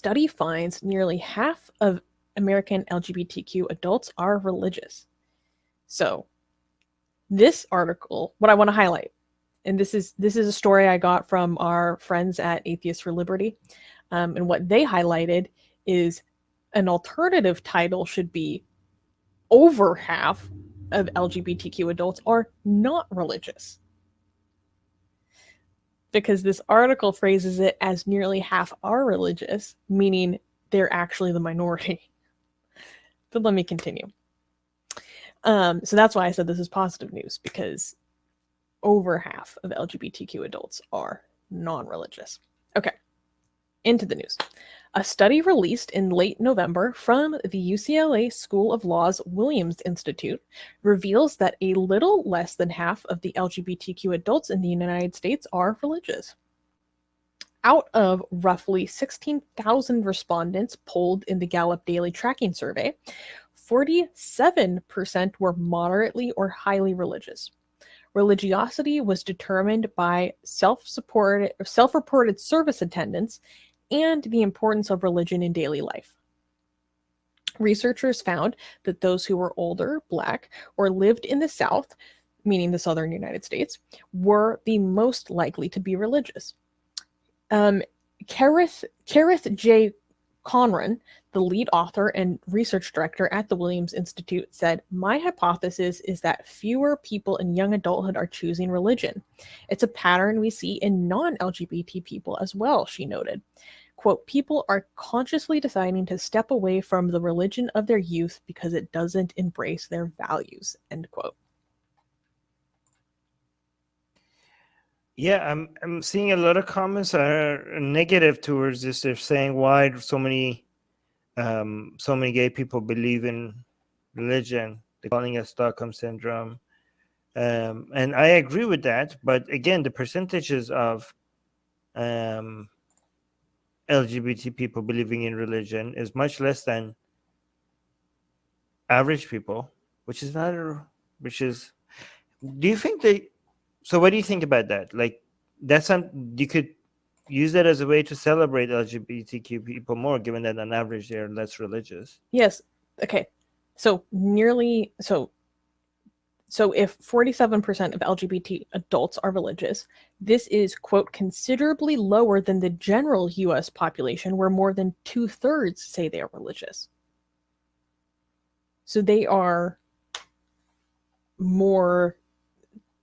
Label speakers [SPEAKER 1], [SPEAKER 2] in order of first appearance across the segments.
[SPEAKER 1] study finds nearly half of American LGBTQ adults are religious. So, this article, what I want to highlight, and this is a story I got from our friends at Atheist for Liberty, and what they highlighted is an alternative title should be over half of LGBTQ adults are not religious. Because this article phrases it as nearly half are religious, meaning they're actually the minority. But let me continue. So that's why I said this is positive news, because over half of LGBTQ adults are non-religious. Okay, into the news. A study released in late November from the UCLA School of Law's Williams Institute reveals that a little less than half of the LGBTQ adults in the United States are religious. Out of roughly 16,000 respondents polled in the Gallup Daily Tracking Survey, 47% were moderately or highly religious. Religiosity was determined by self-reported service attendance and the importance of religion in daily life. Researchers found that those who were older, Black, or lived in the South, meaning the southern United States, were the most likely to be religious. Kerith J. Conron, the lead author and research director at the Williams Institute, said, "My hypothesis is that fewer people in young adulthood are choosing religion. It's a pattern we see in non-LGBT people as well," she noted. Quote, "People are consciously deciding to step away from the religion of their youth because it doesn't embrace their values," end quote.
[SPEAKER 2] Yeah, I'm seeing a lot of comments are negative towards this. They're saying, why so many gay people believe in religion? They're calling it Stockholm syndrome. And I agree with that. But again, the percentages of LGBT people believing in religion is much less than average people, do you think so what do you think about that? Like, you could use that as a way to celebrate LGBTQ people more, given that on average they're less religious.
[SPEAKER 1] Yes. Okay. So if 47% of LGBT adults are religious, this is, quote, considerably lower than the general US population, where more than 2/3 say they are religious. So they are more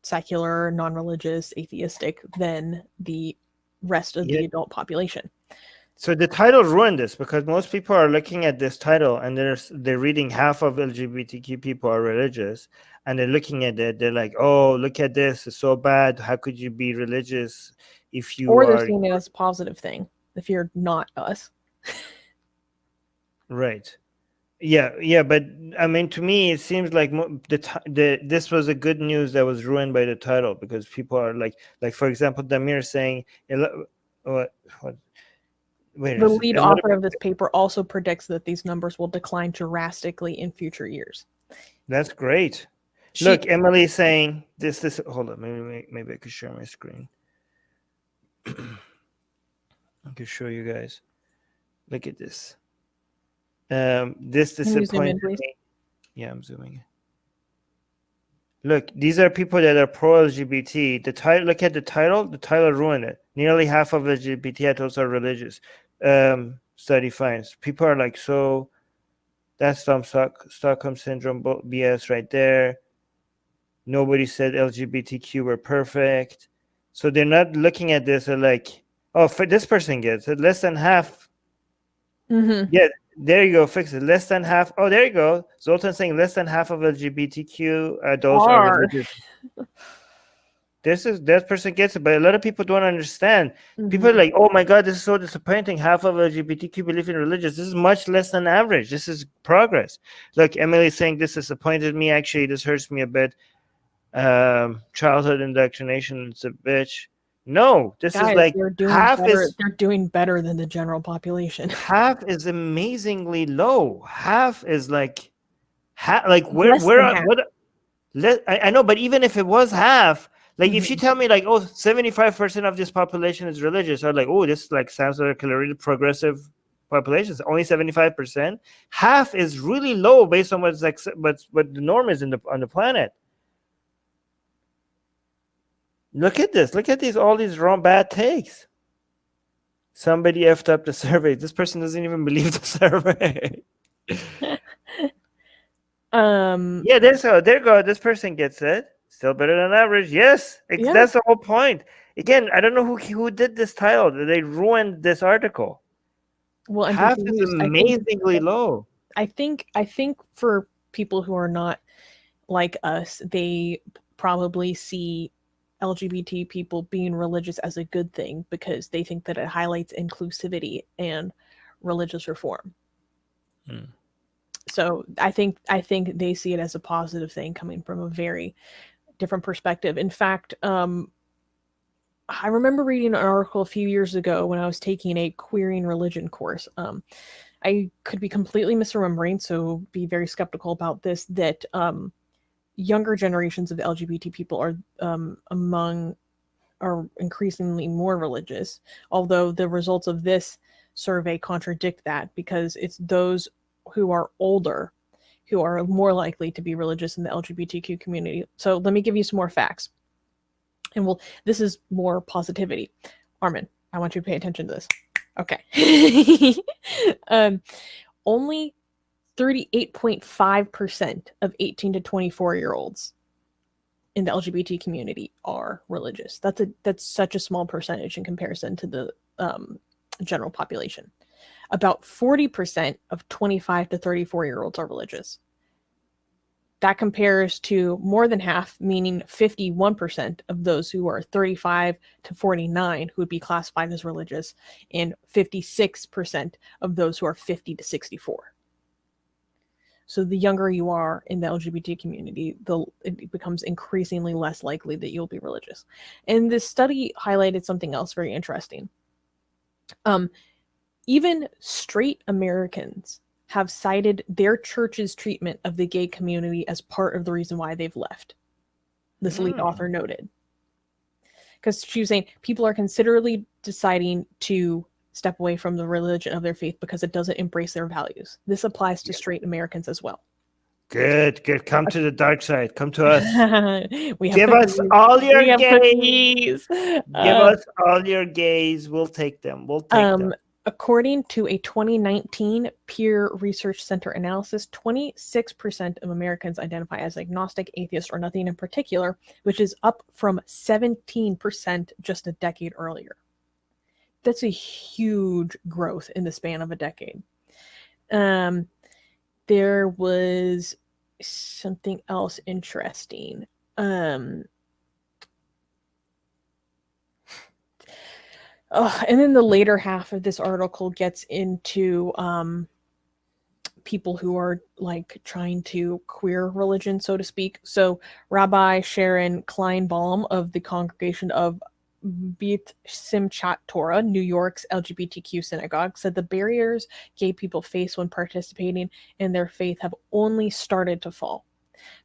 [SPEAKER 1] secular, non-religious, atheistic than the rest of the adult population.
[SPEAKER 2] So the title ruined this, because most people are looking at this title and they're reading half of LGBTQ people are religious, and they're looking at it, they're like, oh, look at this, it's so bad. How could you be religious if you
[SPEAKER 1] or
[SPEAKER 2] are...
[SPEAKER 1] they're seeing it as a positive thing if you're not us.
[SPEAKER 2] Right. Yeah, but I mean, to me, it seems like this was a good news that was ruined by the title, because people are like for example, Damir saying, what? Wait,
[SPEAKER 1] the lead author of this paper also predicts that these numbers will decline drastically in future years.
[SPEAKER 2] That's great. Look, Emily saying this. Hold on, maybe I could share my screen. I can show you guys. Look at this. This disappointed me. Yeah, I'm zooming. Look, these are people that are pro-LGBT. The title. Look at the title. The title ruined it. Nearly half of LGBT adults are religious. Study finds people are like, so that's some Stockholm syndrome BS right there. Nobody said LGBTQ were perfect, so they're not looking at this. They're like, oh, this person gets it. Less than half.
[SPEAKER 1] Mm-hmm.
[SPEAKER 2] Yeah. There you go, fix it. Less than half. Oh, there you go. Zoltan saying less than half of LGBTQ adults are religious. That person gets it, but a lot of people don't understand. Mm-hmm. People are like, oh my God, this is so disappointing. Half of LGBTQ believe in religious. This is much less than average. This is progress. Like Emily saying, this disappointed me. Actually, this hurts me a bit. Childhood indoctrination, it's a bitch. No, this is like half
[SPEAKER 1] they're doing better than the general population.
[SPEAKER 2] Half is amazingly low. Half is like what? I know, but even if it was half, like if you tell me like, oh, 75% of this population is religious, I'm like, oh, this like sounds like a really progressive population is only 75%. Half is really low based on what's like what the norm is on the planet. Look at this. Look at all these wrong bad takes. Somebody effed up the survey. This person doesn't even believe the survey. Yeah, there you go. This person gets it. Still better than average. Yes,
[SPEAKER 1] Yeah.
[SPEAKER 2] that's the whole point. Again, I don't know who did this title. They ruined this article.
[SPEAKER 1] Well, and
[SPEAKER 2] half is amazingly low.
[SPEAKER 1] I think for people who are not like us, they probably see LGBT people being religious as a good thing because they think that it highlights inclusivity and religious reform. So I think they see it as a positive thing coming from a very different perspective. In fact, I remember reading an article a few years ago when I was taking a queering religion course. I could be completely misremembering, so be very skeptical about this, that younger generations of LGBT people are increasingly more religious, although the results of this survey contradict that, because it's those who are older who are more likely to be religious in the LGBTQ community. So let me give you some more facts. And this is more positivity. Armin, I want you to pay attention to this. Okay. Only 38.5% of 18 to 24-year-olds in the LGBT community are religious. That's such a small percentage in comparison to the general population. About 40% of 25 to 34-year-olds are religious. That compares to more than half, meaning 51% of those who are 35 to 49 who would be classified as religious, and 56% of those who are 50 to 64. So the younger you are in the LGBT community, it becomes increasingly less likely that you'll be religious. And this study highlighted something else very interesting. Even straight Americans have cited their church's treatment of the gay community as part of the reason why they've left. This lead author noted. Because she was saying people are considerably deciding to step away from the religion of their faith because it doesn't embrace their values. This applies to straight Americans as well.
[SPEAKER 2] Good. Come to the dark side. Come to us.
[SPEAKER 1] Give
[SPEAKER 2] us all your gays.
[SPEAKER 1] Give
[SPEAKER 2] us all your gays. We'll take them. them.
[SPEAKER 1] According to a 2019 Pew Research Center analysis, 26% of Americans identify as agnostic, atheist, or nothing in particular, which is up from 17% just a decade earlier. That's a huge growth in the span of a decade. There was something else interesting. And then the later half of this article gets into people who are like trying to queer religion, so to speak. So Rabbi Sharon Kleinbaum of the Congregation of Beit Simchat Torah, New York's LGBTQ synagogue, said the barriers gay people face when participating in their faith have only started to fall.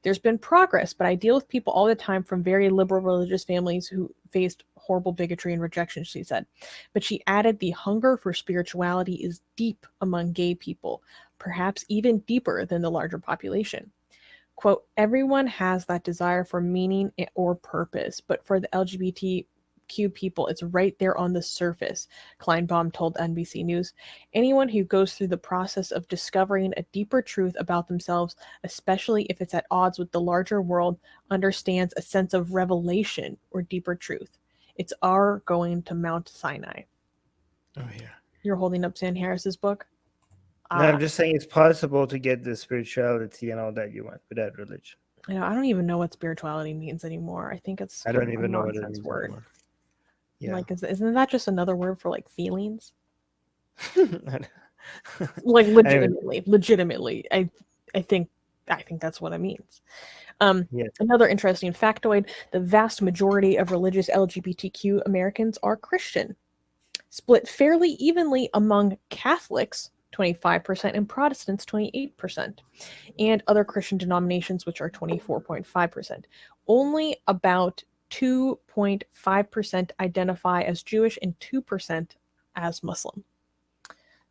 [SPEAKER 1] There's been progress, but I deal with people all the time from very liberal religious families who faced horrible bigotry and rejection, she said. But she added the hunger for spirituality is deep among gay people, perhaps even deeper than the larger population. Quote, everyone has that desire for meaning or purpose, but for the LGBTQ people, it's right there on the surface, Kleinbaum told NBC News. Anyone who goes through the process of discovering a deeper truth about themselves, especially if it's at odds with the larger world, understands a sense of revelation or deeper truth. It's our going to Mount Sinai.
[SPEAKER 2] Oh, yeah.
[SPEAKER 1] You're holding up Sam Harris's book?
[SPEAKER 2] No, I'm just saying it's possible to get the spirituality and all that you want without religion.
[SPEAKER 1] I don't even know what spirituality means anymore. I think it's
[SPEAKER 2] I don't even know what it means
[SPEAKER 1] word.
[SPEAKER 2] Anymore. Yeah.
[SPEAKER 1] Like, isn't that just another word for like feelings? Like legitimately. I think that's what it means. Yes. Another interesting factoid, the vast majority of religious LGBTQ Americans are Christian, split fairly evenly among Catholics, 25%, and Protestants, 28%, and other Christian denominations, which are 24.5%. Only about 2.5% identify as Jewish and 2% as Muslim.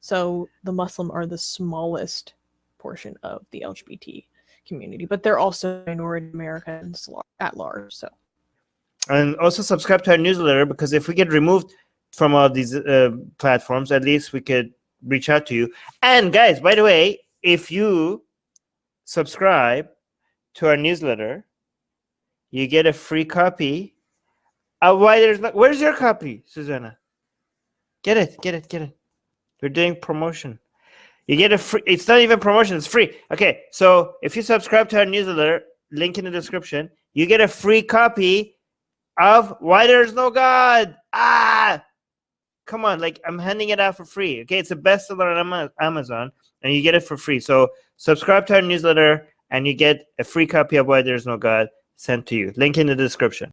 [SPEAKER 1] So the Muslim are the smallest portion of the LGBT community, but they're also minority Americans at large. So,
[SPEAKER 2] and also subscribe to our newsletter, because if we get removed from all these platforms, at least we could reach out to you. And guys, by the way, if you subscribe to our newsletter, you get a free copy of Why There's No. Where's your copy, Susanna? Get it. We're doing promotion. You get a free. It's not even promotion. It's free. Okay, so if you subscribe to our newsletter, link in the description, you get a free copy of Why There's No God. Come on, like, I'm handing it out for free. Okay, it's a bestseller on Amazon, and you get it for free. So subscribe to our newsletter, and you get a free copy of Why There's No God sent to you. Link in the description.